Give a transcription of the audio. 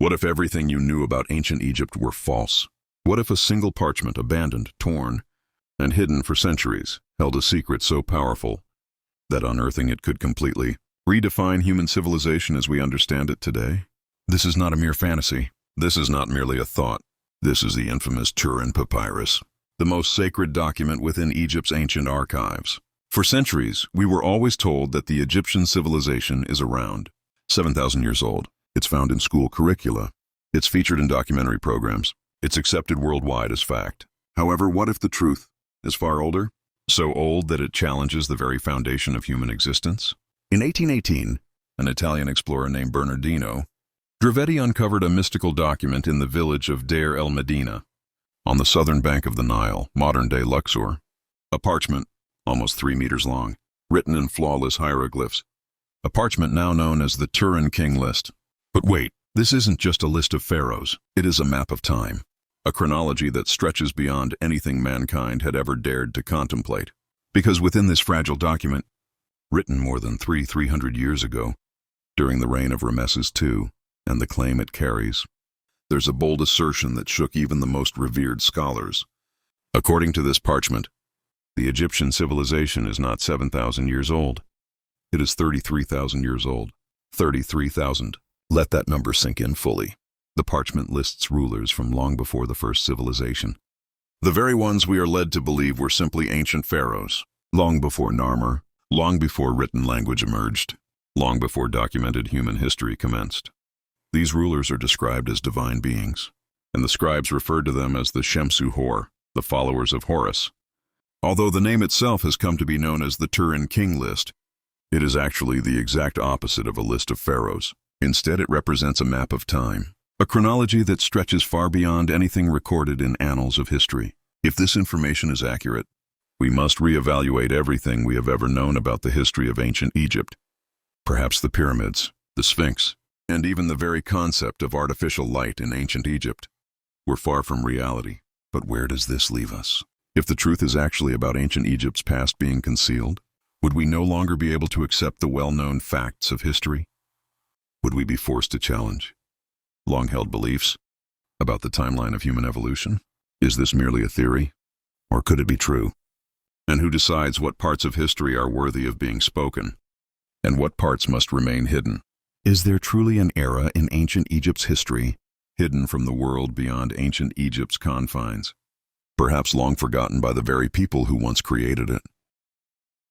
What if everything you knew about ancient Egypt were false? What if a single parchment, abandoned, torn, and hidden for centuries, held a secret so powerful that unearthing it could completely redefine human civilization as we understand it today? This is not a mere fantasy. This is not merely a thought. This is the infamous Turin Papyrus, the most sacred document within Egypt's ancient archives. For centuries, we were always told that the Egyptian civilization is around 7,000 years old. It's found in school curricula. It's featured in documentary programs. It's accepted worldwide as fact. However, what if the truth is far older? So old that it challenges the very foundation of human existence? In 1818, an Italian explorer named Bernardino Dravetti uncovered a mystical document in the village of Deir el-Medina, on the southern bank of the Nile, modern-day Luxor. A parchment, almost 3 meters long, written in flawless hieroglyphs. A parchment now known as the Turin King List. But wait, this isn't just a list of pharaohs. It is a map of time, a chronology that stretches beyond anything mankind had ever dared to contemplate. Because within this fragile document, written more than 300 years ago, during the reign of Ramesses II, and the claim it carries, there's a bold assertion that shook even the most revered scholars. According to this parchment, the Egyptian civilization is not 7,000 years old. It is 33,000 years old. 33,000. Let that number sink in fully. The parchment lists rulers from long before the first civilization. The very ones we are led to believe were simply ancient pharaohs, long before Narmer, long before written language emerged, long before documented human history commenced. These rulers are described as divine beings, and the scribes referred to them as the Shemsu Hor, the followers of Horus. Although the name itself has come to be known as the Turin King List, it is actually the exact opposite of a list of pharaohs. Instead, it represents a map of time, a chronology that stretches far beyond anything recorded in annals of history. If this information is accurate, we must reevaluate everything we have ever known about the history of ancient Egypt. Perhaps the pyramids, the Sphinx, and even the very concept of artificial light in ancient Egypt were far from reality. But where does this leave us? If the truth is actually about ancient Egypt's past being concealed, would we no longer be able to accept the well-known facts of history? Would we be forced to challenge long-held beliefs about the timeline of human evolution? Is this merely a theory, or could it be true? And who decides what parts of history are worthy of being spoken, and what parts must remain hidden? Is there truly an era in ancient Egypt's history, hidden from the world beyond ancient Egypt's confines, perhaps long forgotten by the very people who once created it?